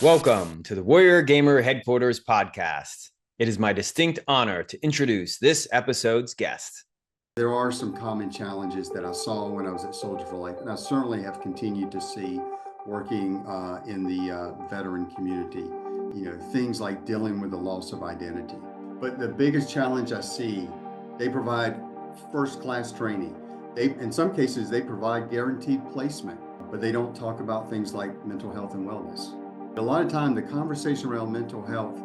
Welcome to the Warrior Gamer Headquarters podcast. It is my distinct honor to introduce this episode's guest. There are some common challenges that I saw when I was at Soldier for Life, and I certainly have continued to see working in the veteran community, things like dealing with the loss of identity. But the biggest challenge I see, they provide first-class training. In some cases, they provide guaranteed placement, but they don't talk about things like mental health and wellness. A lot of time, the conversation around mental health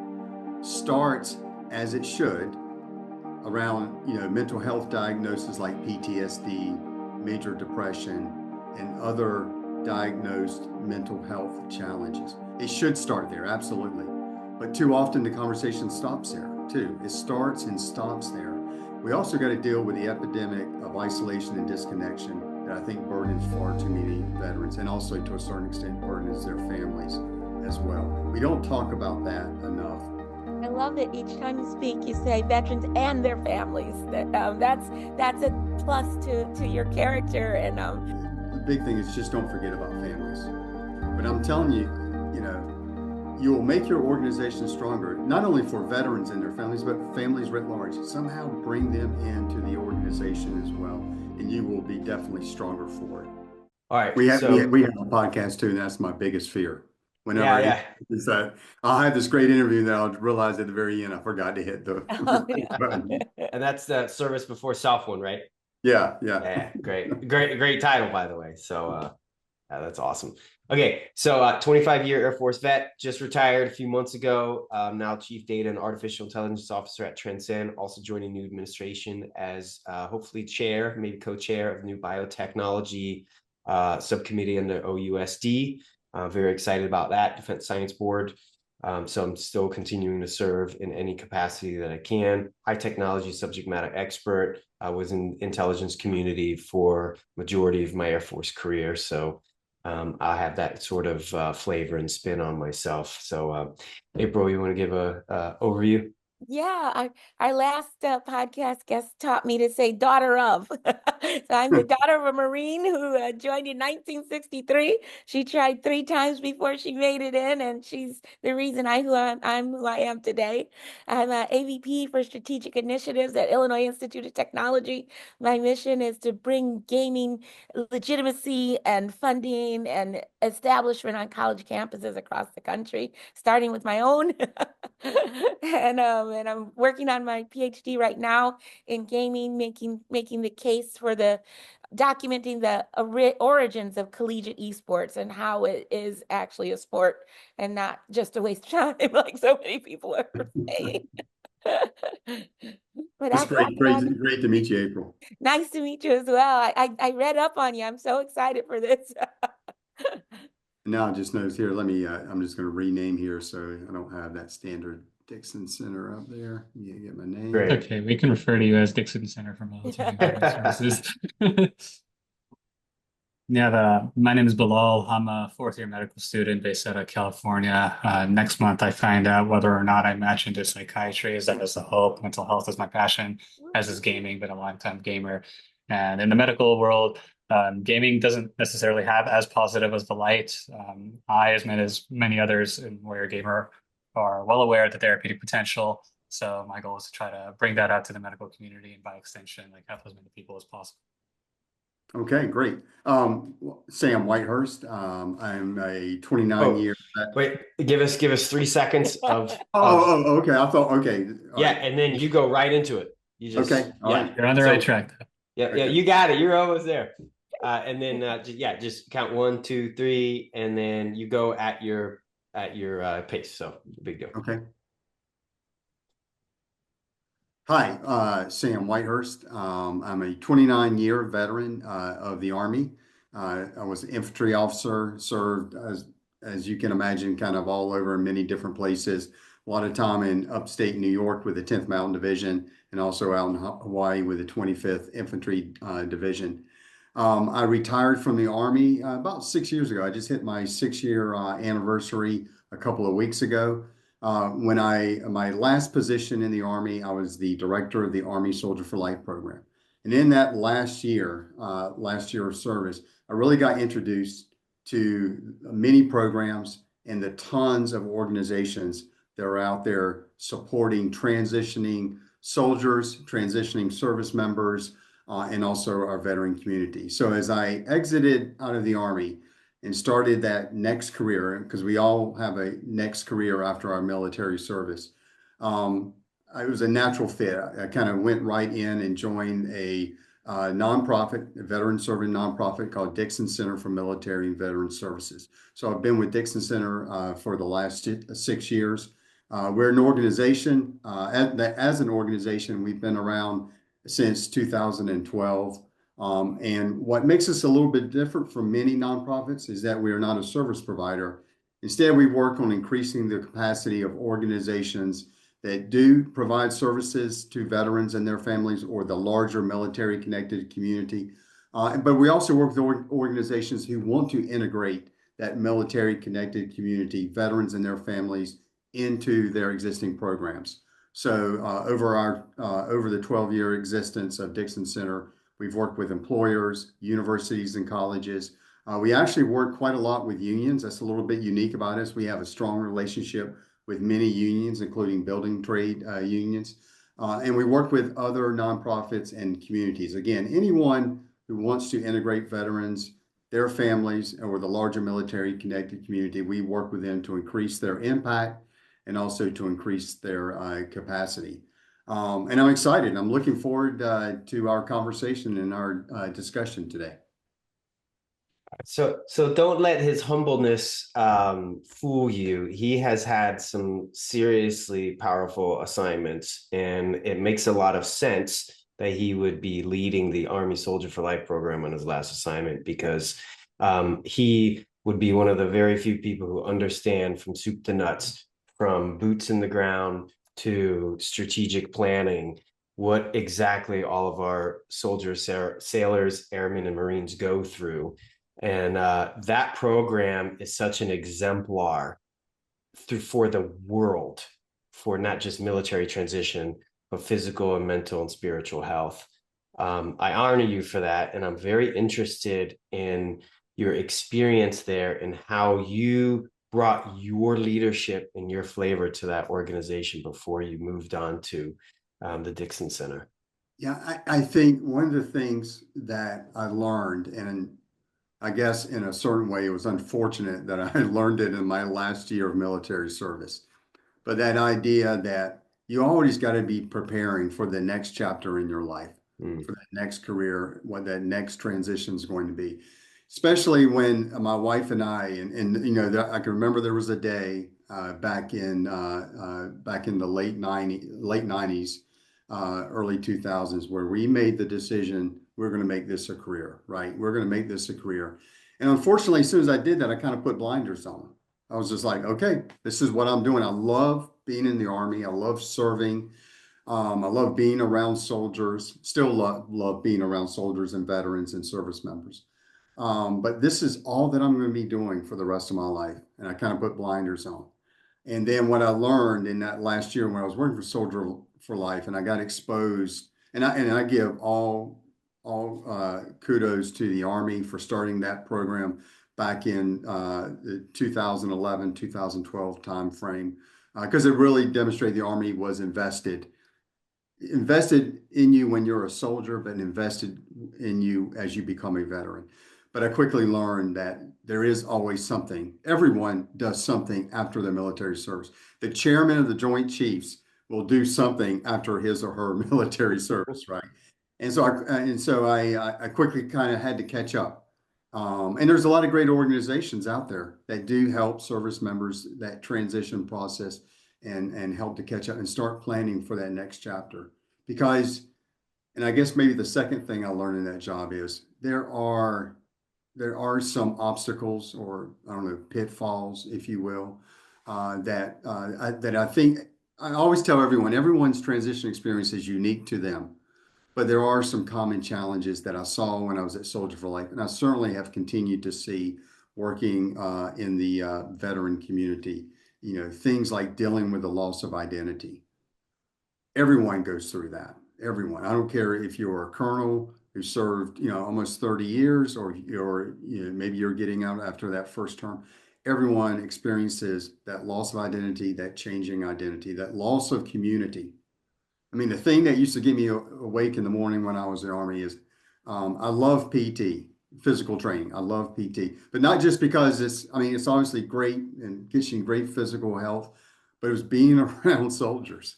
starts, as it should, around mental health diagnoses like PTSD, major depression, and other diagnosed mental health challenges. It should start there, absolutely. But too often the conversation stops there too. It starts and stops there. We also got to deal with the epidemic of isolation and disconnection that I think burdens far too many veterans, and also to a certain extent burdens their families as well. We don't talk about that enough. I love that each time you speak, you say veterans and their families. That's a plus to your character. And the big thing is just don't forget about families. But I'm telling you, you will make your organization stronger, not only for veterans and their families, but families writ large. Somehow bring them into the organization as well, and you will be definitely stronger for it. All right, we have a podcast too, and that's my biggest fear. Whenever is that I'll have this great interview, and then I'll realize at the very end I forgot to hit the button. And that's the service before self one, right? Yeah. Great title, by the way. So that's awesome. Okay, so 25-year Air Force vet, just retired a few months ago. Now Chief Data and Artificial Intelligence Officer at Transcend, also joining new administration as hopefully chair, maybe co-chair of new biotechnology subcommittee under OUSD. Very excited about that, Defense Science Board. So I'm still continuing to serve in any capacity that I can. High technology subject matter expert. I was in intelligence community for majority of my Air Force career. So I have that sort of flavor and spin on myself. So April, you want to give a overview? Yeah, our last podcast guest taught me to say daughter of. So I'm the daughter of a Marine who joined in 1963. She tried 3 times before she made it in, and she's the reason I'm who I am today. I'm an AVP for Strategic Initiatives at Illinois Institute of Technology. My mission is to bring gaming legitimacy and funding and establishment on college campuses across the country, starting with my own. And I'm working on my PhD right now in gaming, making the case for documenting the origins of collegiate esports and how it is actually a sport and not just a waste of time, like so many people are saying. But it's great to meet you, April. Nice to meet you as well. I read up on you. I'm so excited for this. Now I just noticed here, I'm just going to rename here so I don't have that standard Dixon Center up there. You get my name. Great. Okay, we can refer to you as Dixon Center for Military Services. My name is Bilal. I'm a 4th-year medical student based out of California. Next month, I find out whether or not I match into psychiatry. That is the hope. Mental health is my passion, as is gaming. Been a long-time gamer. And in the medical world, gaming doesn't necessarily have as positive as the light. I, as many others in Warrior Gamer, are well aware of the therapeutic potential. So my goal is to try to bring that out to the medical community and by extension, like help as many people as possible. Okay, great. Sam Whitehurst. I'm a 29-year. Wait, give us 3 seconds of. Okay. I thought, okay. Yeah, right. And then you go right into it. Okay. Yeah, you're on the right track. Yeah, okay. Yeah, you got it. You're almost there. And then just count 1, 2, 3, and then you go at your pace. So big deal. Okay. Hi, Sam Whitehurst. I'm a 29-year veteran of the Army. I was an infantry officer, served as you can imagine, kind of all over many different places. A lot of time in upstate New York with the 10th Mountain Division, and also out in Hawaii with the 25th Infantry Division. I retired from the Army about 6 years ago. I just hit my 6-year anniversary a couple of weeks ago. My last position in the Army, I was the director of the Army Soldier for Life program. And in that last year of service, I really got introduced to many programs and the tons of organizations that are out there supporting transitioning soldiers, transitioning service members, and also our veteran community. So as I exited out of the Army and started that next career, because we all have a next career after our military service, it was a natural fit. I kind of went right in and joined a nonprofit, a veteran serving nonprofit called Dixon Center for Military and Veteran Services. So I've been with Dixon Center for the last 6 years. We're an organization. As an organization, we've been around since 2012. And what makes us a little bit different from many nonprofits is that we are not a service provider. Instead, we work on increasing the capacity of organizations that do provide services to veterans and their families or the larger military connected community. But we also work with organizations who want to integrate that military connected community, veterans and their families, into their existing programs. So over the 12-year existence of Dixon Center, we've worked with employers, universities, and colleges. We actually work quite a lot with unions. That's a little bit unique about us. We have a strong relationship with many unions, including building trade unions. And we work with other nonprofits and communities. Again, anyone who wants to integrate veterans, their families, or the larger military connected community, we work with them to increase their impact and also to increase their capacity. And I'm excited. I'm looking forward to our conversation and our discussion today. So don't let his humbleness fool you. He has had some seriously powerful assignments, and it makes a lot of sense that he would be leading the Army Soldier for Life program on his last assignment, because he would be one of the very few people who understand from soup to nuts, from boots in the ground to strategic planning, what exactly all of our soldiers, sailors, airmen, and Marines go through. And that program is such an exemplar for the world, for not just military transition, but physical and mental and spiritual health. I honor you for that. And I'm very interested in your experience there and how you brought your leadership and your flavor to that organization before you moved on to the Dixon Center. Yeah, I think one of the things that I learned, and I guess in a certain way, it was unfortunate that I learned it in my last year of military service. But that idea that you always got to be preparing for the next chapter in your life, for that next career, what that next transition is going to be. Especially when my wife and I, and you know, I can remember there was a day back in the late 90s, early 2000s, where we made the decision we're going to make this a career, right? We're going to make this a career. And unfortunately, as soon as I did that, I kind of put blinders on. I was just like, okay, this is what I'm doing. I love being in the Army. I love serving. I love being around soldiers, still love being around soldiers and veterans and service members. But this is all that I'm going to be doing for the rest of my life. And I kind of put blinders on. And then what I learned in that last year when I was working for Soldier for Life, and I got exposed, and I give all kudos to the Army for starting that program back in the 2011, 2012 timeframe, because it really demonstrated the Army was invested in you when you're a soldier, but invested in you as you become a veteran. But I quickly learned that there is always something. Everyone does something after their military service. The chairman of the Joint Chiefs will do something after his or her military service, right? And so I quickly kind of had to catch up. And there's a lot of great organizations out there that do help service members that transition process and help to catch up and start planning for that next chapter. Because, and I guess maybe the second thing I learned in that job is there are some obstacles, or I don't know, pitfalls, if you will, that I think I always tell everyone's transition experience is unique to them. But there are some common challenges that I saw when I was at Soldier for Life, and I certainly have continued to see working in the veteran community. You know, things like dealing with the loss of identity. Everyone goes through that. Everyone. I don't care if you're a colonel who served, almost 30 years, or maybe you're getting out after that first term. everyone experiences that loss of identity, that changing identity, that loss of community. I mean, the thing that used to get me awake in the morning when I was in the Army is I love PT, physical training. I love PT, but not just because it's obviously great and gets you great physical health, but it was being around soldiers.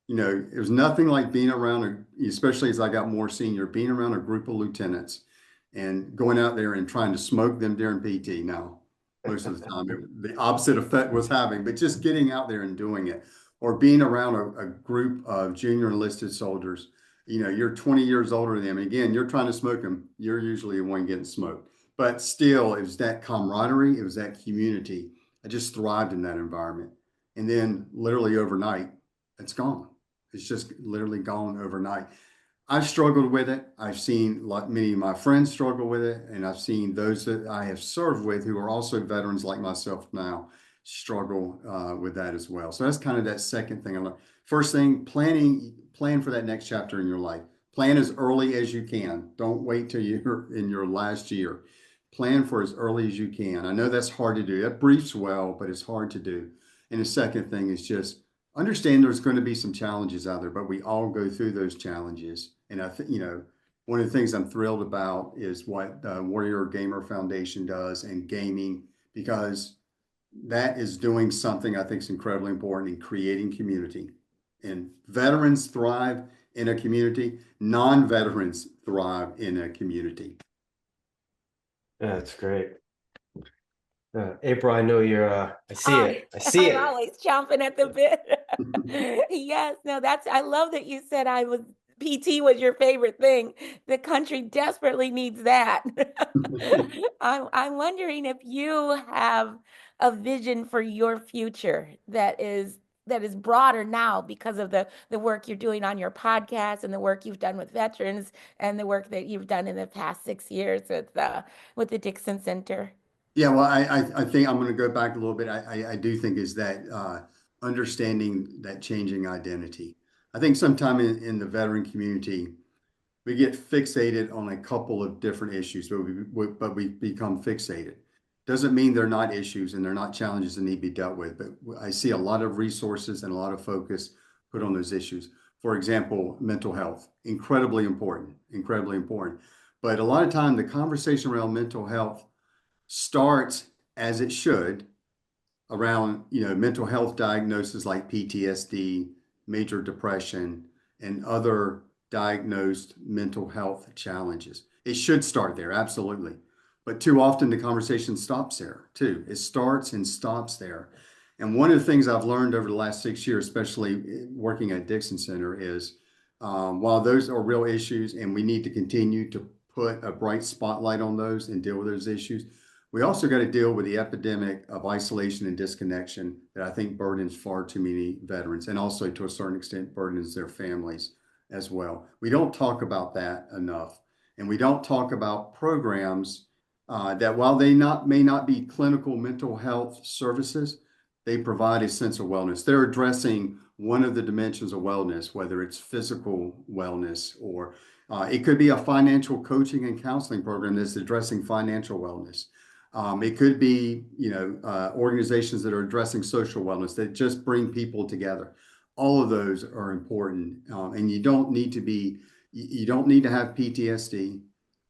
It was nothing like being around, especially as I got more senior, being around a group of lieutenants and going out there and trying to smoke them during PT. Now, most of the time, the opposite effect was having, but just getting out there and doing it, or being around a group of junior enlisted soldiers. You're 20 years older than them. And again, you're trying to smoke them. You're usually the one getting smoked. But still, it was that camaraderie. It was that community. I just thrived in that environment. And then literally overnight, it's gone. It's just literally gone overnight. I've struggled with it. I've seen many of my friends struggle with it, and I've seen those that I have served with who are also veterans like myself now struggle with that as well. So that's kind of that second thing. First thing, plan for that next chapter in your life. Plan as early as you can. Don't wait till you're in your last year. Plan for as early as you can. I know that's hard to do. That briefs well, but it's hard to do. And the second thing is just understand there's going to be some challenges out there, but we all go through those challenges. And I think, one of the things I'm thrilled about is what Warrior Gamer Foundation does and gaming, because that is doing something I think is incredibly important in creating community. And veterans thrive in a community, non-veterans thrive in a community. Yeah, that's great. April, I know you're, I see it. I see I'm it. always chomping at the bit. Yes, no, I love that you said PT was your favorite thing. The country desperately needs that. I'm wondering if you have a vision for your future that is broader now because of the work you're doing on your podcast and the work you've done with veterans and the work that you've done in the past 6 years with the Dixon Center. Yeah, well, I think I'm going to go back a little bit. I do think is that understanding that changing identity. I think sometime in the veteran community, we get fixated on a couple of different issues, but we become fixated. Doesn't mean they're not issues and they're not challenges that need to be dealt with, but I see a lot of resources and a lot of focus put on those issues. For example, mental health, incredibly important, incredibly important. But a lot of time, the conversation around mental health starts, as it should, around mental health diagnoses like PTSD, major depression, and other diagnosed mental health challenges. It should start there, absolutely. But too often the conversation stops there too. It starts and stops there. And one of the things I've learned over the last 6 years, especially working at Dixon Center, is while those are real issues and we need to continue to put a bright spotlight on those and deal with those issues, we also got to deal with the epidemic of isolation and disconnection that I think burdens far too many veterans, and also to a certain extent burdens their families as well. We don't talk about that enough. And we don't talk about programs that while they may not be clinical mental health services, they provide a sense of wellness. They're addressing one of the dimensions of wellness, whether it's physical wellness or it could be a financial coaching and counseling program that's addressing financial wellness. It could be, organizations that are addressing social wellness that just bring people together. All of those are important, and you don't need to have PTSD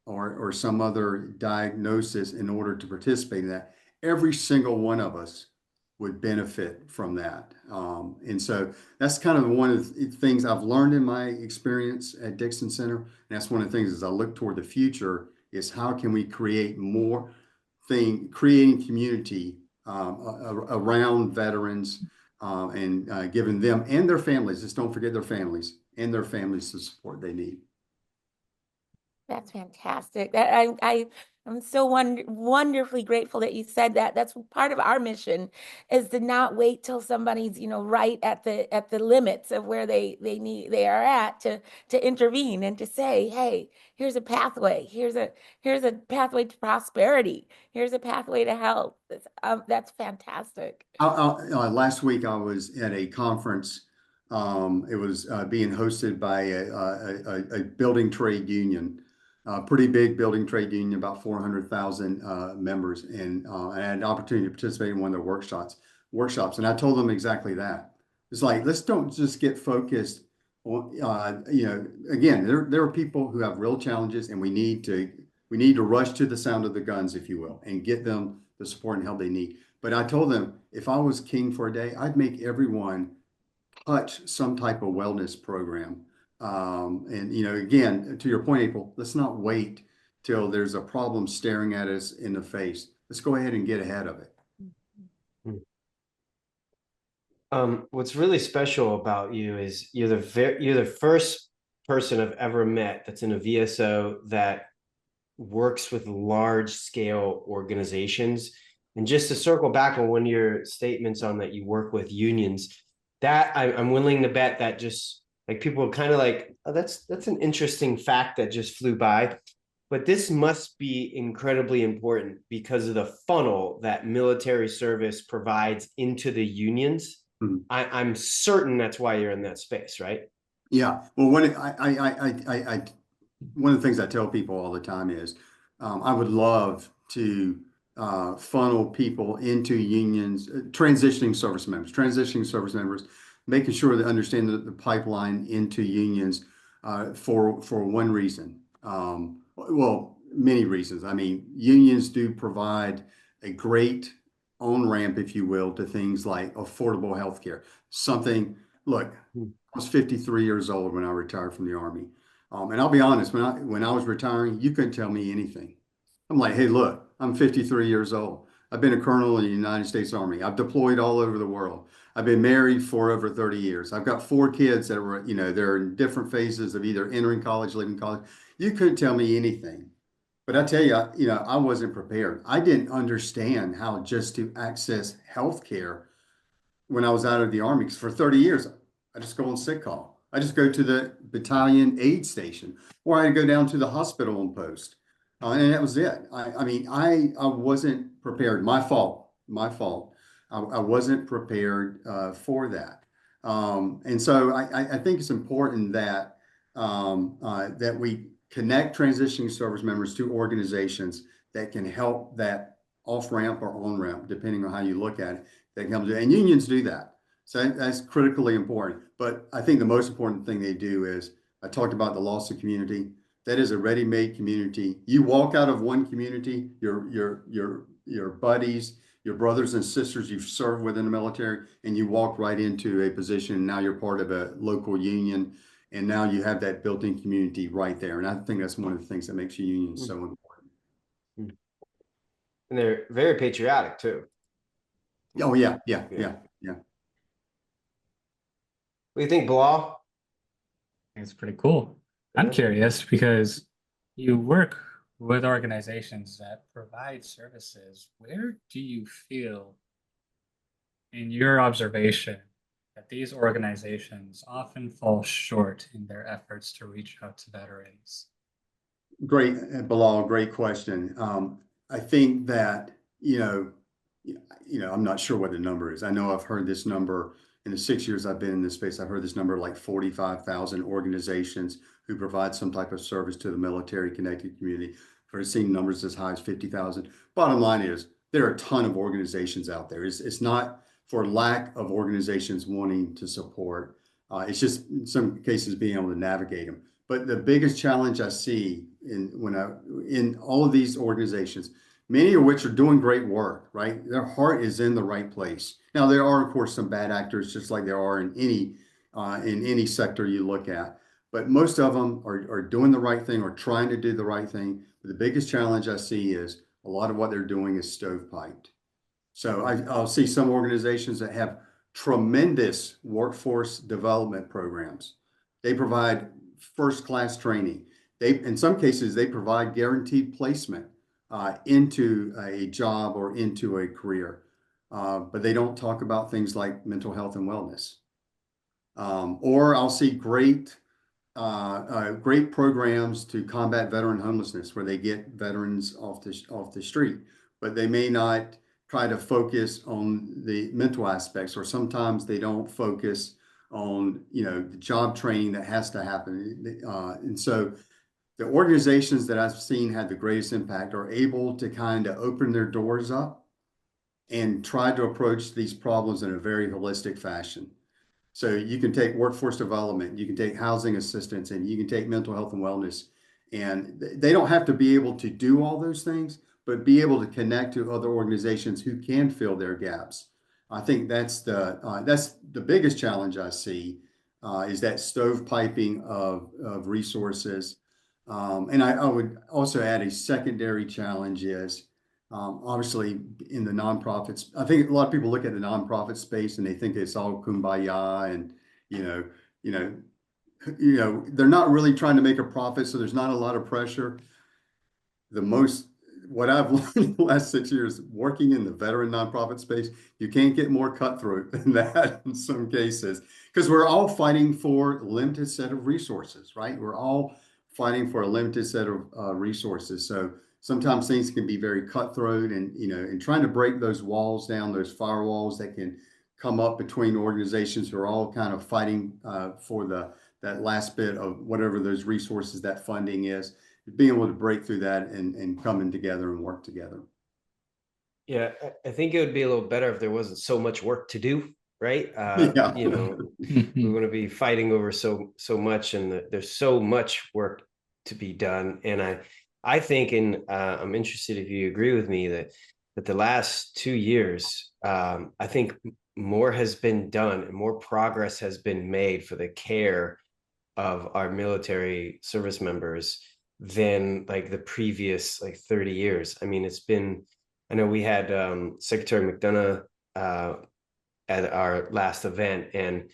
or some other diagnosis in order to participate in that. Every single one of us would benefit from that, and so that's kind of one of the things I've learned in my experience at Dixon Center. And that's one of the things as I look toward the future is how can we create more creating community around veterans and giving them and their families, just don't forget their families, and their families the support they need. That's fantastic. I'm so wonderfully grateful that you said that. That's part of our mission is to not wait till somebody's, right at the limits of where they are at to intervene and to say, hey, here's a pathway. Here's a pathway to prosperity. Here's a pathway to health. That's fantastic. Last week I was at a conference. It was being hosted by a building trade union. Pretty big building trade union, about 400,000 members, and I had an opportunity to participate in one of their workshops, and I told them exactly that. It's like, let's don't just get focused on, again, there are people who have real challenges, and we need to rush to the sound of the guns, if you will, and get them the support and help they need. But I told them, if I was king for a day, I'd make everyone touch some type of wellness program. And again, to your point, April, let's not wait till there's a problem staring at us in the face. Let's go ahead and get ahead of it. What's really special about you is you're the first person I've ever met that's in a VSO that works with large scale organizations. And just to circle back on one of your statements on that you work with unions, that I'm willing to bet that just like people are kind of like, oh, that's an interesting fact that just flew by. But this must be incredibly important because of the funnel that military service provides into the unions. Mm-hmm. I'm certain that's why you're in that space, right? Yeah. Well, one of the things I tell people all the time is I would love to funnel people into unions, transitioning service members, making sure they understand the pipeline into unions for one reason. Well, many reasons. I mean, unions do provide a great on-ramp, if you will, to things like affordable health care. Look, I was 53 years old when I retired from the Army. And I'll be honest, when I was retiring, you couldn't tell me anything. I'm like, hey, look, I'm 53 years old. I've been a colonel in the United States Army. I've deployed all over the world. I've been married for over 30 years. I've got 4 kids that were, they're in different phases of either entering college, leaving college. You couldn't tell me anything. But I tell you, I wasn't prepared. I didn't understand how just to access health care when I was out of the Army. Because for 30 years, I just go on sick call. I just go to the battalion aid station, or I go down to the hospital and post. And that was it. I wasn't prepared. My fault. I wasn't prepared for that. And so I think it's important that that we connect transitioning service members to organizations that can help that off ramp or on ramp, depending on how you look at it. That can help do, and unions do that. So that's critically important. But I think the most important thing they do is, I talked about the loss of community. That is a ready-made community. You walk out of one community, your buddies, your brothers and sisters you've served with in the military, and you walk right into a position. And now you're part of a local union, and now you have that built-in community right there. And I think that's one of the things that makes a union so important. And they're very patriotic too. Oh yeah. What do you think, Bilal? It's pretty cool. I'm curious because you work with organizations that provide services. Where do you feel, in your observation, that these organizations often fall short in their efforts to reach out to veterans? Great, Bilal, great question. I think that, I'm not sure what the number is. I know I've heard this number in the 6 years I've been in this space. I've heard this number like 45,000 organizations who provide some type of service to the military connected community. I've seen numbers as high as 50,000. Bottom line is, there are a ton of organizations out there. It's not for lack of organizations wanting to support. It's just in some cases being able to navigate them. But the biggest challenge I see in all of these organizations, many of which are doing great work, right? Their heart is in the right place. Now, there are, of course, some bad actors, just like there are in any sector you look at. But most of them are doing the right thing or trying to do the right thing. But the biggest challenge I see is a lot of what they're doing is stovepiped. So I'll see some organizations that have tremendous workforce development programs. They provide first-class training. In some cases, they provide guaranteed placement into a job or into a career, but they don't talk about things like mental health and wellness. Or I'll see great programs to combat veteran homelessness, where they get veterans off the street, but they may not try to focus on the mental aspects, or sometimes they don't focus on the job training that has to happen. And so the organizations that I've seen had the greatest impact are able to kind of open their doors up and try to approach these problems in a very holistic fashion. So you can take workforce development, you can take housing assistance, and you can take mental health and wellness. And they don't have to be able to do all those things, but be able to connect to other organizations who can fill their gaps. I think that's the biggest challenge I see, is that stovepiping of resources. And I would also add a secondary challenge is, obviously in the nonprofits. I think a lot of people look at the nonprofit space and they think it's all kumbaya and, you know, you know, they're not really trying to make a profit. So there's not a lot of pressure. What I've learned in the last 6 years working in the veteran nonprofit space, you can't get more cutthroat than that in some cases, because we're all fighting for a limited set of resources, right? We're all fighting for a limited set of resources. So sometimes things can be very cutthroat, and, and trying to break those walls down, those firewalls that can come up between organizations who are all kind of fighting for that last bit of whatever those resources, that funding is, being able to break through that and coming together and work together. Yeah, I think it would be a little better if there wasn't so much work to do, right? Yeah. We're going to be fighting over so much, and there's so much work to be done. And I think, and I'm interested if you agree with me that the last 2 years, I think more has been done and more progress has been made for the care of our military service members than like the previous 30 years. I mean, I know we had Secretary McDonough at our last event, and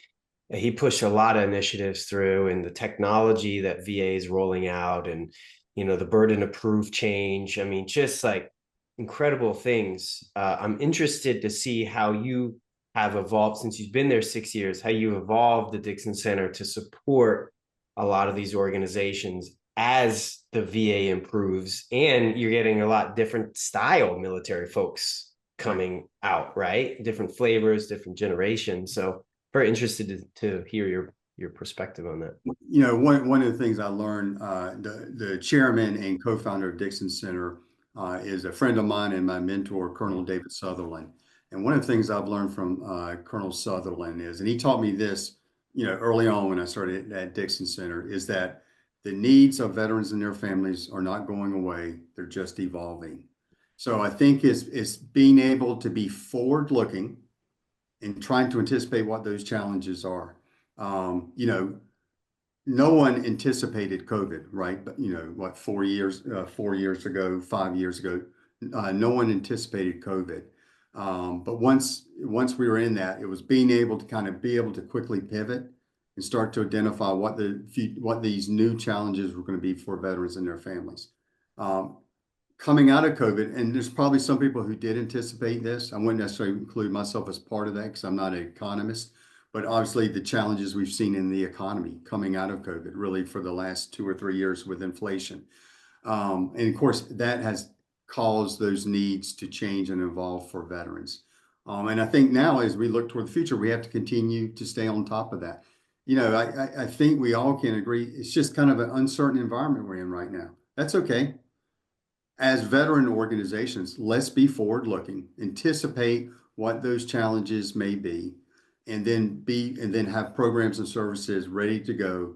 he pushed a lot of initiatives through, and the technology that VA is rolling out, and the burden of proof change. I mean, just like incredible things. I'm interested to see how you have evolved since you've been there 6 years, how you evolved the Dixon Center to support a lot of these organizations as the VA improves, and you're getting a lot different style military folks coming out, right? Different flavors, different generations. So very interested to hear your perspective on that. One of the things I learned, the chairman and co-founder of Dixon Center is a friend of mine and my mentor, Colonel David Sutherland. And one of the things I've learned from Colonel Sutherland is, and he taught me this, early on when I started at Dixon Center, is that the needs of veterans and their families are not going away. They're just evolving. So I think it's being able to be forward-looking and trying to anticipate what those challenges are. No one anticipated COVID, right? But what, 4 years ago, 5 years ago, no one anticipated COVID. But once we were in that, it was being able to be able to quickly pivot and start to identify what these new challenges were going to be for veterans and their families. Coming out of COVID, and there's probably some people who did anticipate this. I wouldn't necessarily include myself as part of that because I'm not an economist, but obviously the challenges we've seen in the economy coming out of COVID, really for the last 2 or 3 years with inflation. And of course, that has caused those needs to change and evolve for veterans. And I think now, as we look toward the future, we have to continue to stay on top of that. I think we all can agree it's just kind of an uncertain environment we're in right now. That's okay. As veteran organizations, let's be forward-looking, anticipate what those challenges may be, and then have programs and services ready to go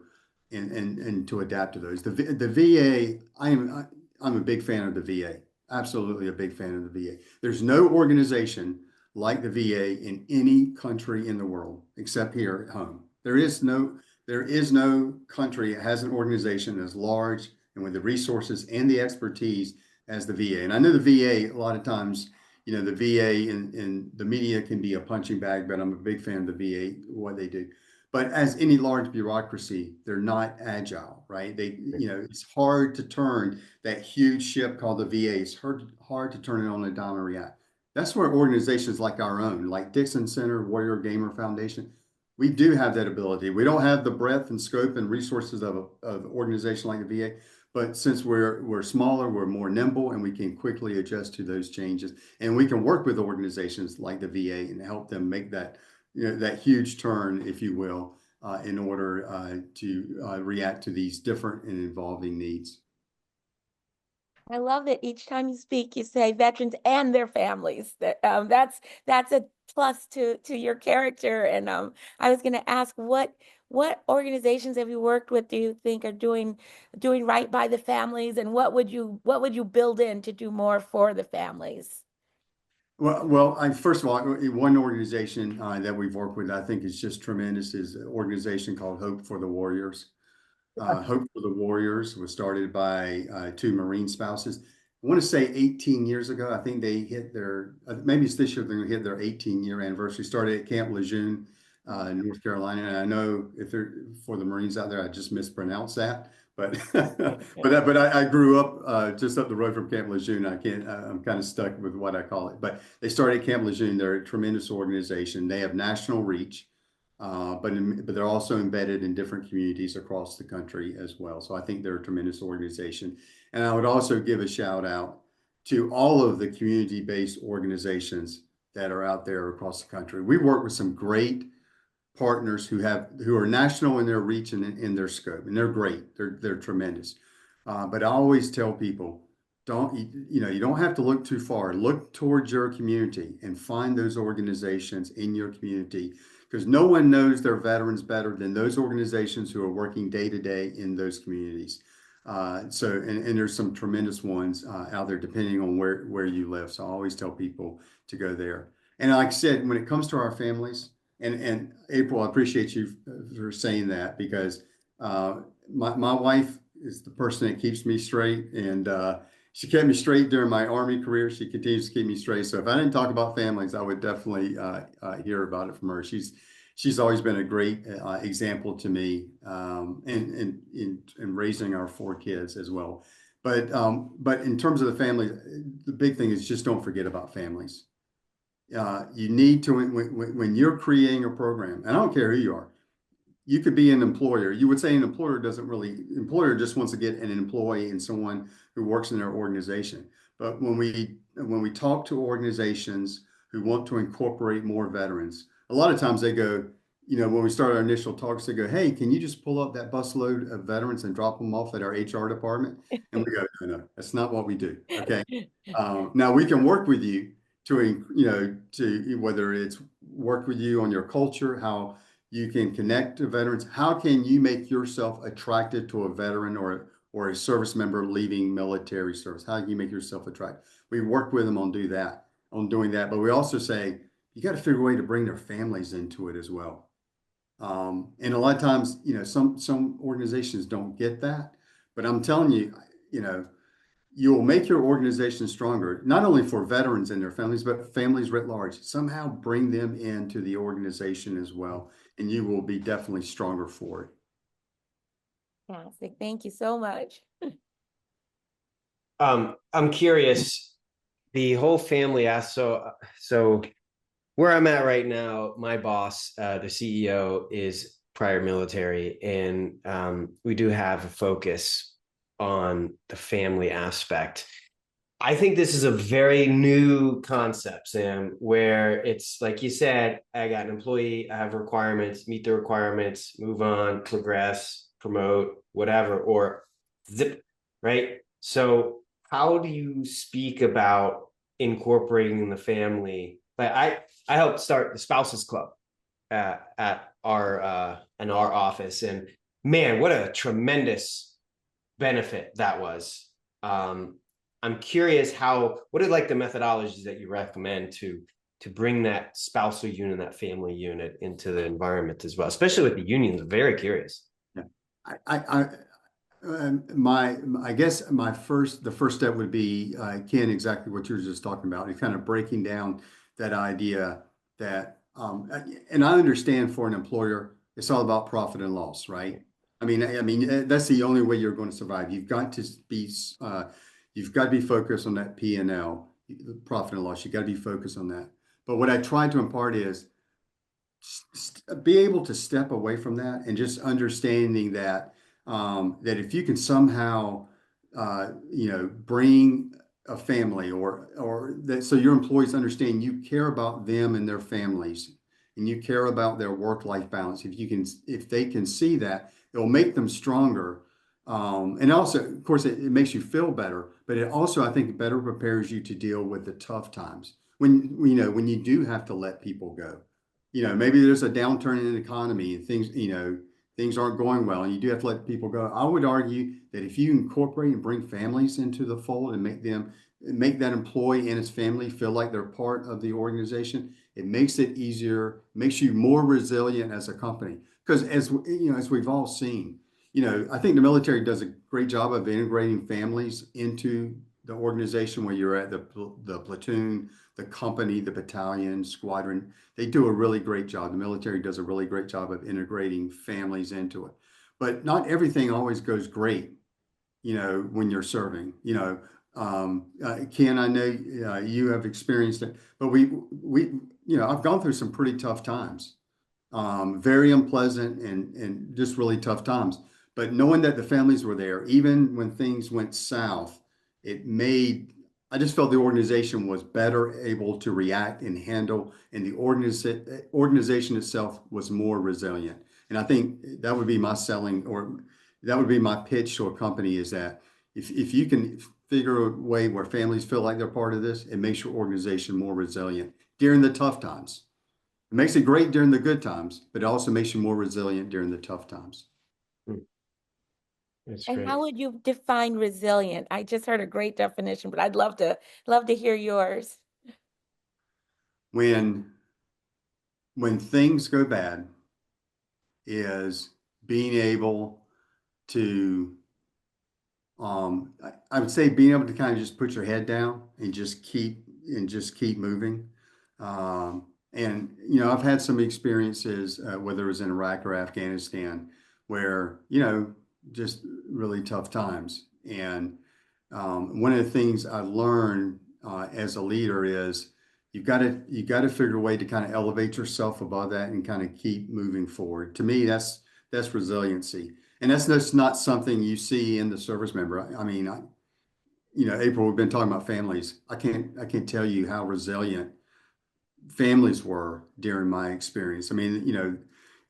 and to adapt to those. The VA, I'm a big fan of the VA. Absolutely a big fan of the VA. There's no organization like the VA in any country in the world except here at home. There is no country that has an organization as large and with the resources and the expertise as the VA. And I know the VA, a lot of times, the VA in the media can be a punching bag, but I'm a big fan of the VA, what they do. But as any large bureaucracy, they're not agile, right? It's hard to turn that huge ship called the VA. It's hard to turn it on a dime and react. That's where organizations like our own, like Dixon Center, Warrior Gamer Foundation, we do have that ability. We don't have the breadth and scope and resources of an organization like the VA, but since we're smaller, we're more nimble, and we can quickly adjust to those changes. And we can work with organizations like the VA and help them make that, that huge turn, if you will, in order to react to these different and evolving needs. I love that each time you speak, you say veterans and their families. That's a plus to your character. And I was going to ask, what organizations have you worked with do you think are doing right by the families, and what would you build in to do more for the families? First of all, one organization that we've worked with, I think is just tremendous, is an organization called Hope for the Warriors. Hope for the Warriors was started by two Marine spouses. I want to say 18 years ago. I think they hit their, maybe it's this year, they're going to hit their 18-year anniversary. Started at Camp Lejeune, North Carolina. And I know if they're for the Marines out there, I just mispronounced that. But but I grew up just up the road from Camp Lejeune. I'm kind of stuck with what I call it. But they started at Camp Lejeune. They're a tremendous organization. They have national reach. But they're also embedded in different communities across the country as well. So I think they're a tremendous organization. And I would also give a shout out to all of the community-based organizations that are out there across the country. We work with some great partners who are national in their reach and in their scope, and they're great. They're tremendous. But I always tell people, you don't have to look too far. Look towards your community and find those organizations in your community, because no one knows their veterans better than those organizations who are working day to day in those communities. And there's some tremendous ones out there depending on where you live. So I always tell people to go there. And like I said, when it comes to our families, and April, I appreciate you for saying that, because my wife is the person that keeps me straight, and she kept me straight during my Army career. She continues to keep me straight. So if I didn't talk about families, I would definitely hear about it from her. She's always been a great example to me in raising our four kids as well. But in terms of the family, the big thing is just don't forget about families. You need to, when you're creating a program, and I don't care who you are, you could be an employer. You would say an employer just wants to get an employee and someone who works in their organization. But when we talk to organizations who want to incorporate more veterans, a lot of times they go, when we start our initial talks, they go, "Hey, can you just pull up that busload of veterans and drop them off at our HR department?" And we go, "No, that's not what we do." Okay. Now we can work with you to whether it's work with you on your culture, how you can connect to veterans. How can you make yourself attracted to a veteran or a service member leaving military service? How can you make yourself attractive? We work with them on doing that, but we also say you got to figure a way to bring their families into it as well. And a lot of times, some organizations don't get that, but I'm telling you, you'll make your organization stronger, not only for veterans and their families, but families writ large. Somehow bring them into the organization as well, and you will be definitely stronger for it. Fantastic. Thank you so much. I'm curious, the whole family asked, so where I'm at right now, my boss, the CEO, is prior military, and we do have a focus on the family aspect. I think this is a very new concept, Sam, where it's like you said, I got an employee, I have requirements, meet the requirements, move on, progress, promote, whatever, or zip, right? So how do you speak about incorporating the family? Like I helped start the spouses club at our in our office, and man, what a tremendous benefit that was. I'm curious what are like the methodologies that you recommend to bring that spousal unit, that family unit into the environment as well, especially with the unions. I'm very curious. Yeah. I guess the first step would be, Ken, exactly what you were just talking about, and kind of breaking down that idea that, and I understand for an employer, it's all about profit and loss, right? I mean, that's the only way you're going to survive. You've got to be focused on that P&L, profit and loss. You've got to be focused on that. But what I try to impart is be able to step away from that and just understanding that that if you can somehow bring a family or that, so your employees understand you care about them and their families, and you care about their work-life balance, if they can see that, it will make them stronger. And also, of course, it makes you feel better, but it also, I think, better prepares you to deal with the tough times when you do have to let people go. Maybe there's a downturn in the economy and things aren't going well, and you do have to let people go. I would argue that if you incorporate and bring families into the fold and make that employee and his family feel like they're part of the organization, it makes it easier, makes you more resilient as a company. Because as we've all seen, I think the military does a great job of integrating families into the organization, where you're at the platoon, the company, the battalion, squadron. They do a really great job. The military does a really great job of integrating families into it. But not everything always goes great, when you're serving. Ken, I know you have experienced it, but I've gone through some pretty tough times, very unpleasant and just really tough times. But knowing that the families were there, even when things went south, I just felt the organization was better able to react and handle, and the organization itself was more resilient. And I think that would be my that would be my pitch to a company, is that if you can figure a way where families feel like they're part of this, it makes your organization more resilient during the tough times. It makes it great during the good times, but it also makes you more resilient during the tough times. That's And great. how would you define resilient? I just heard a great definition, but I'd love to hear yours. When things go bad, is being able to, I would say, being able to kind of just put your head down and just keep moving. And I've had some experiences, whether it was in Iraq or Afghanistan, where just really tough times. And one of the things I learned as a leader is you got to figure a way to kind of elevate yourself above that and kind of keep moving forward. To me, that's resiliency, and that's just not something you see in the service member. I mean, April, we've been talking about families. I can't tell you how resilient families were during my experience. I mean,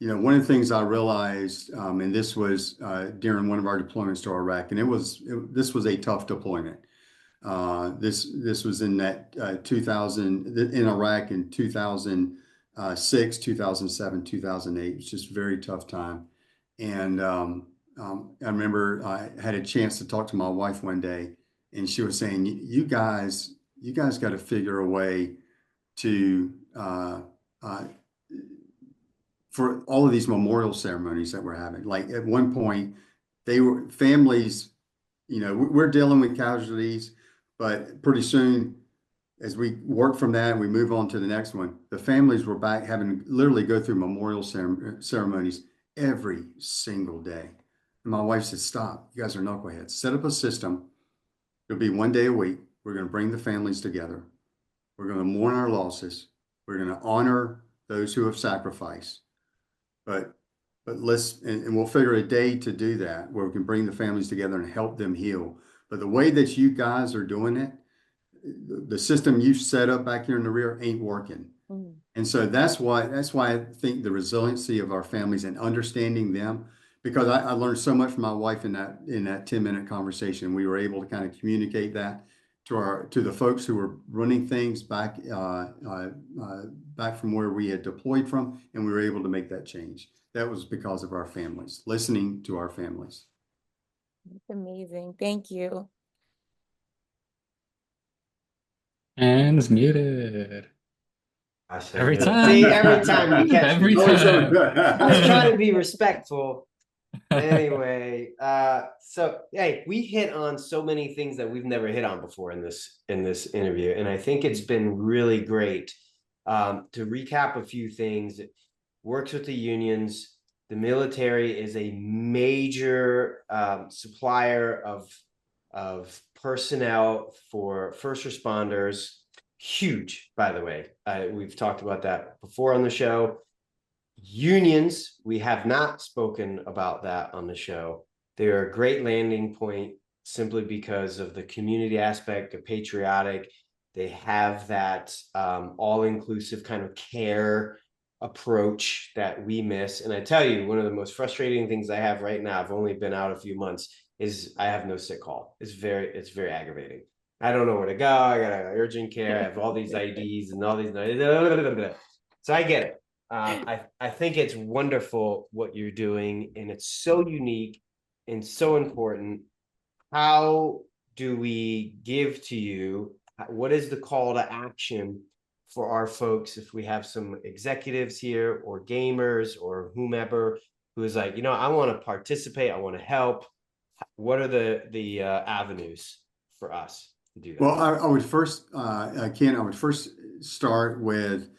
one of the things I realized, and this was during one of our deployments to Iraq, and this was a tough deployment. This was in that 2000 in Iraq in 2006, 2007, 2008. It's just a very tough time. And I remember I had a chance to talk to my wife one day, and she was saying, "You guys got to figure a way to for all of these memorial ceremonies that we're having." Like at one point, families, we're dealing with casualties, but pretty soon, as we work from that and we move on to the next one, the families were back having literally go through memorial ceremonies every single day. And my wife said, "Stop, you guys are knuckleheads. Set up a system. It'll be one day a week. We're going to bring the families together. We're going to mourn our losses. We're going to honor those who have sacrificed. But and we'll figure a day to do that, where we can bring the families together and help them heal. But the way that you guys are doing it, the system you've set up back here in the rear ain't working." Mm. And so that's why I think the resiliency of our families and understanding them, because I learned so much from my wife in that 10-minute conversation. We were able to kind of communicate that to the folks who were running things back from where we had deployed from, and we were able to make that change. That was because of our families, listening to our families. That's amazing. Thank you. And it's muted. Every time. See, every time you catch Every me. time. I was trying to be respectful. Anyway, so hey, we hit on so many things that we've never hit on before in this interview, and I think it's been really great. To recap a few things, it works with the unions. The military is a major supplier of personnel for first responders. Huge, by the way. We've talked about that before on the show. Unions, we have not spoken about that on the show. They're a great landing point simply because of the community aspect. They're patriotic. They have that all-inclusive kind of care approach that we miss. And I tell you, one of the most frustrating things I have right now, I've only been out a few months, is I have no sick call. It's very aggravating. I don't know where to go. I got urgent care. I have all these IDs and all these. So I get it. I think it's wonderful what you're doing, and it's so unique and so important. How do we give to you? What is the call to action for our folks if we have some executives here or gamers or whomever who is like, I want to participate, I want to help. What are the avenues for us to do that? Well, I would first, Ken, I would first start with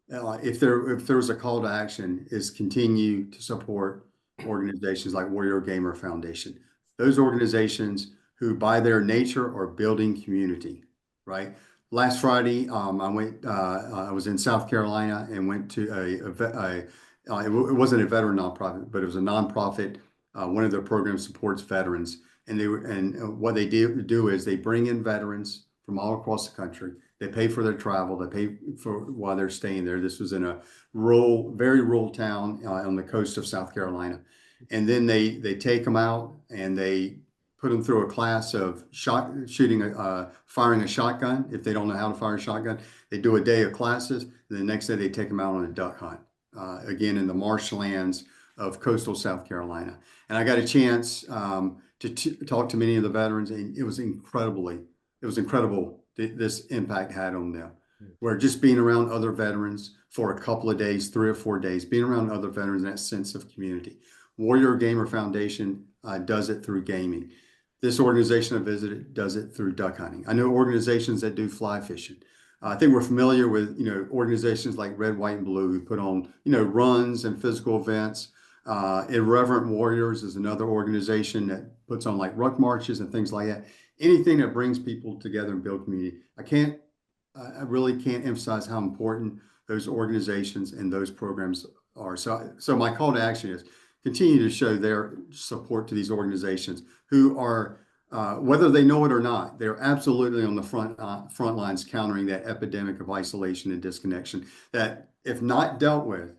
if there was a call to action, is continue to support organizations like Warrior Gamer Foundation. Those organizations who, by their nature, are building community, right? Last Friday, I was in South Carolina and went to it wasn't a veteran nonprofit, but it was a nonprofit. One of their programs supports veterans. And what they do is they bring in veterans from all across the country. They pay for their travel. They pay for while they're staying there. This was in a very rural town on the coast of South Carolina. And then they take them out and they put them through a class of firing a shotgun. If they don't know how to fire a shotgun, they do a day of classes. And the next day they take them out on a duck hunt, again in the marshlands of coastal South Carolina. And I got a chance to talk to many of the veterans, and it was incredible this impact had on them. Where just being around other veterans for a couple of days, 3 or 4 days, being around other veterans, that sense of community. Warrior Gamer Foundation does it through gaming. This organization I visited does it through duck hunting. I know organizations that do fly fishing. I think we're familiar with organizations like Red, White, and Blue who put on runs and physical events. Irreverent Warriors is another organization that puts on like ruck marches and things like that. Anything that brings people together and build community. I really can't emphasize how important those organizations and those programs are. So my call to action is continue to show their support to these organizations who are, whether they know it or not, they're absolutely on the front lines countering that epidemic of isolation and disconnection that, if not dealt with,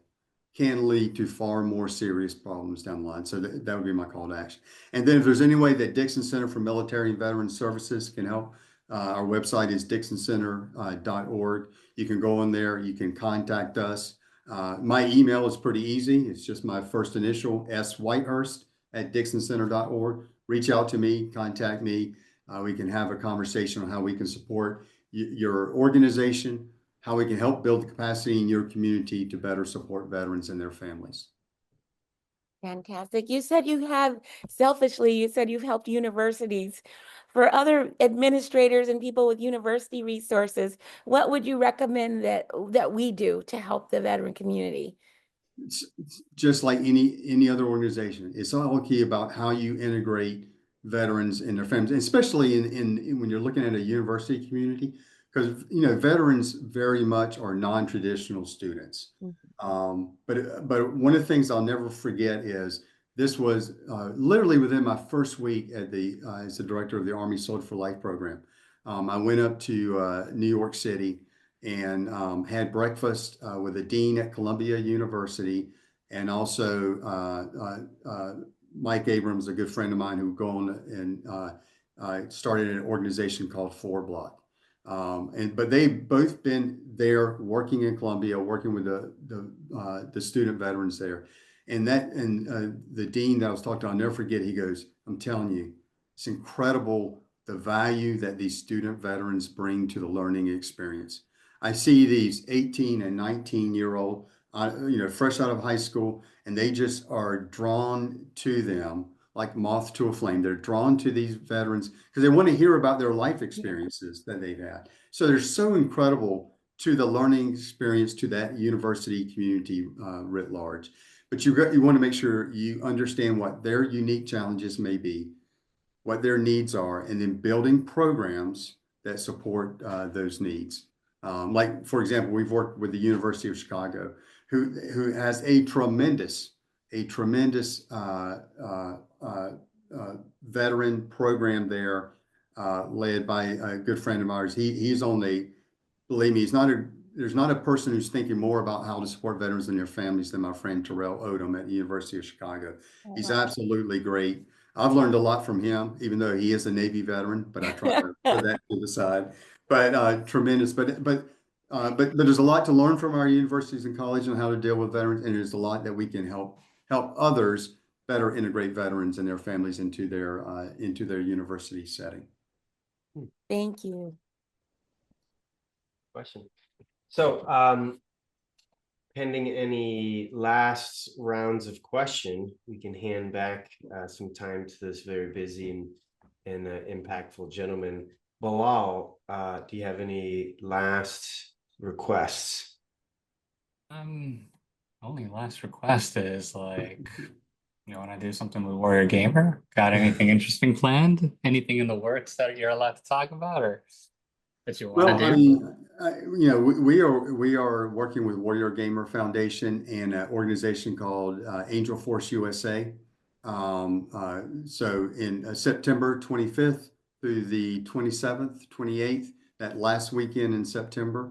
can lead to far more serious problems down the line. So that would be my call to action. And then if there's any way that Dixon Center for Military and Veteran Services can help, our website is dixoncenter.org. You can go in there, you can contact us. My email is pretty easy. It's just my first initial, S. Whitehurst at dixoncenter.org. Reach out to me, contact me. We can have a conversation on how we can support your organization, how we can help build the capacity in your community to better support veterans and their families. Fantastic. You said you said you've helped universities. For other administrators and people with university resources, what would you recommend that we do to help the veteran community? It's just like any other organization. It's all key about how you integrate veterans and their families, especially in when you're looking at a university community. Because veterans very much are non-traditional students. But one of the things I'll never forget is this was literally within my first week as the director of the Army Soldier for Life program. I went up to New York City and had breakfast with the dean at Columbia University, and also Mike Abrams, a good friend of mine, who go on and started an organization called 4Block. But they've both been there working in Columbia, working with the student veterans there. And the dean that I was talking to, I'll never forget, he goes, "I'm telling you, it's incredible the value that these student veterans bring to the learning experience." I see these 18 and 19-year-old, fresh out of high school, and they just are drawn to them like moth to a flame. They're drawn to these veterans because they want to hear about their life experiences that they've had. So they're so incredible to the learning experience, to that university community writ large. But you want to make sure you understand what their unique challenges may be, what their needs are, and then building programs that support those needs. Like, for example, we've worked with the University of Chicago, who has a tremendous veteran program there, led by a good friend of ours. He's on believe me, he's not there's not a person who's thinking more about how to support veterans and their families than my friend Terrell Odom at the University of Chicago. He's absolutely great. I've learned a lot from him, even though he is a Navy veteran, but I try to put that to the side. But tremendous. But there's a lot to learn from our universities and colleges on how to deal with veterans, and there's a lot that we can help others better integrate veterans and their families into their university setting. Thank you. Question. So, pending any last rounds of question, we can hand back some time to this very busy and impactful gentleman. Bilal, do you have any last requests? Only last request is like, you want to do something with Warrior Gamer? Got anything interesting planned? Anything in the works that you're allowed to talk about, or that you want to do? I mean, we are working with Warrior Gamer Foundation and an organization called Angel Force USA. So in September 25th through the 27th, 28th, that last weekend in September,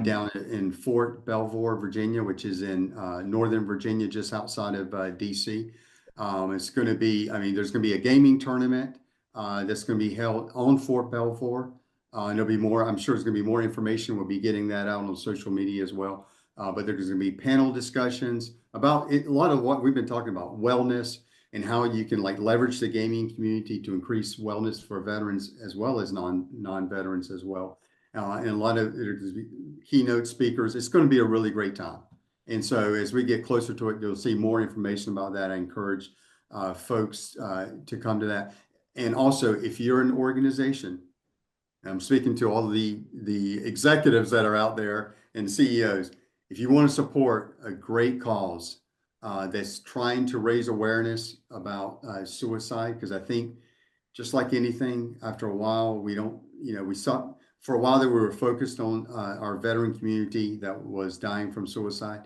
down in Fort Belvoir, Virginia, which is in Northern Virginia, just outside of DC. It's going to be, there's going to be a gaming tournament that's going to be held on Fort Belvoir. And there'll be more, I'm sure there's going to be more information. We'll be getting that out on social media as well. But there's going to be panel discussions about a lot of what we've been talking about, wellness, and how you can like leverage the gaming community to increase wellness for veterans as well as non-veterans as well. And a lot of keynote speakers. It's going to be a really great time. And so as we get closer to it, you'll see more information about that. I encourage folks to come to that. And also, if you're an organization, I'm speaking to all the executives that are out there and CEOs. If you want to support a great cause that's trying to raise awareness about suicide, because I think just like anything, after a while, we saw for a while that we were focused on our veteran community that was dying from suicide.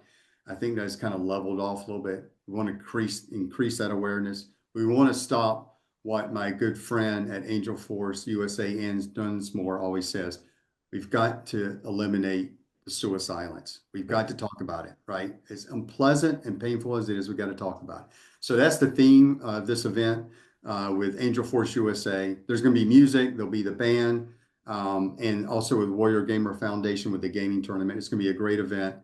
I think that's kind of leveled off a little bit. We want to increase that awareness. We want to stop what my good friend at Angel Force USA, Ann Dunsmore, always says. We've got to eliminate the suicidance. We've got to talk about it, right? As unpleasant and painful as it is, we've got to talk about it. So that's the theme of this event with Angel Force USA. There's going to be music. There'll be the band, and also with Warrior Gamer Foundation with the gaming tournament. It's going to be a great event.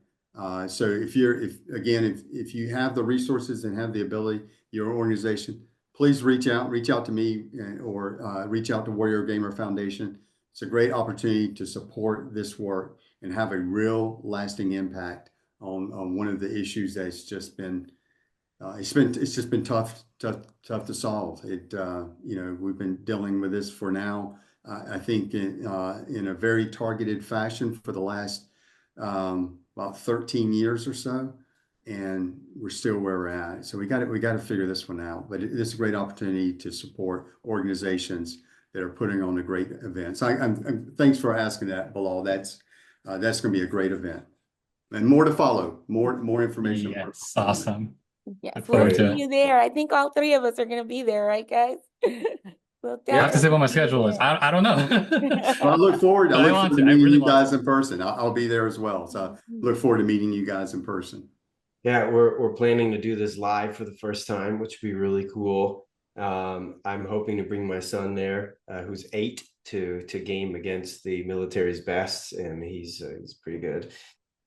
So if you have the resources and have the ability, your organization, please reach out to me or reach out to Warrior Gamer Foundation. It's a great opportunity to support this work and have a real lasting impact on one of the issues that's just been it's just been tough to solve. We've been dealing with this for now, I think in a very targeted fashion for the last about 13 years or so. And we're still where we're at. So we got to figure this one out. But it's a great opportunity to support organizations that are putting on a great event. So thanks for asking that, Bilal. That's going to be a great event, and more to follow. More information. Yes, awesome. Yes, we'll see you there. I think all three of us are going to be there, right, guys? We'll have to see what my schedule is. I don't know. Well, I look forward to meeting you guys in person. I'll be there as well. So look forward to meeting you guys in person. Yeah, we're planning to do this live for the first time, which would be really cool. I'm hoping to bring my son there, who's 8, to game against the military's best, and he's pretty good.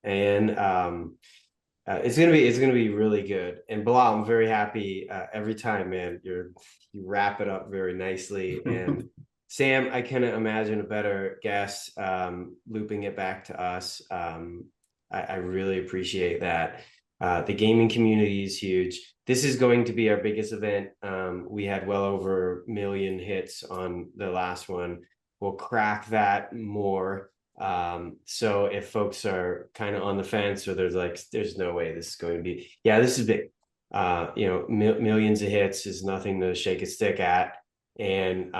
And it's gonna be really good. And Bilal, I'm very happy every time, man. You wrap it up very nicely. And Sam, I cannot imagine a better guest looping it back to us. I really appreciate that. The gaming community is huge. This is going to be our biggest event. We had well over 1 million hits on the last one. We'll crack that more. So if folks are kind of on the fence, or there's no way this is going to be, this is big. Millions of hits is nothing to shake a stick at. And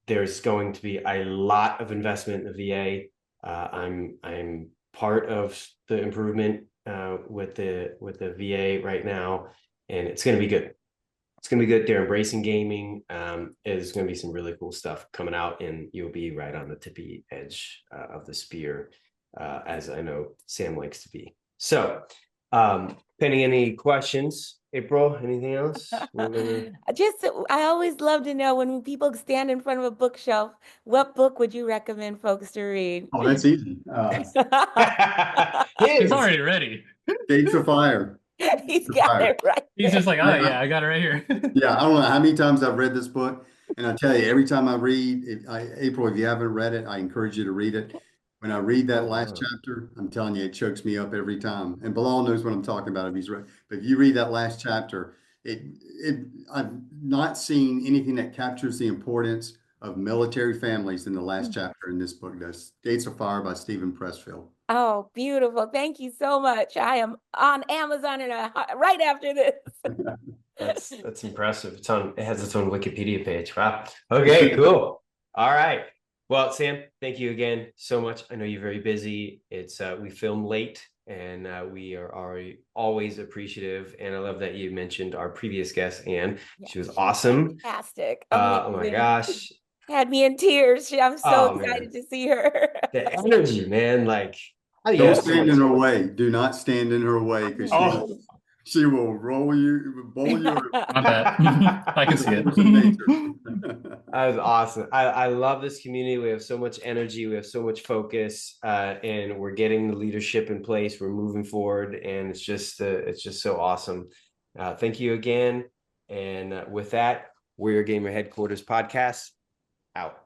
there's going to be a lot of investment in the VA. I'm part of the improvement with the VA right now, and it's going to be good. It's going to be good. They're embracing gaming. There's going to be some really cool stuff coming out, and you'll be right on the tippy edge of the spear. as I know Sam likes to be. So, Penny, any questions? April, anything else? Just, I always love to know when people stand in front of a bookshelf, what book would you recommend folks to read? Oh, that's easy. He's already ready. Gates of Fire. He's got it right. He's just like, oh yeah, I got it right here. Yeah, I don't know how many times I've read this book, and I tell you, every time I read, April, if you haven't read it, I encourage you to read it. When I read that last chapter, I'm telling you, it chokes me up every time. And Bilal knows what I'm talking about if he's right. But if you read that last chapter, I've not seen anything that captures the importance of military families in the last chapter in this book does. Gates of Fire by Stephen Pressfield. Oh, beautiful. Thank you so much. I am on Amazon and right after this. That's impressive. It has its own Wikipedia page. Wow. Okay, cool. All right. Well, Sam, thank you again so much. I know you're very busy. We filmed late and we are always appreciative. And I love that you mentioned our previous guest, Anne. Yeah, she was awesome. Fantastic. Oh my gosh. Had me in tears. I'm so excited to see her. The energy, man. Like, don't stand in her way. Do not stand in her way because she will bowl you. My bad. I can see it. That was awesome. I love this community. We have so much energy. We have so much focus, and we're getting the leadership in place. We're moving forward, and it's just so awesome. Thank you again. And with that, Warrior Gamer Headquarters podcast out.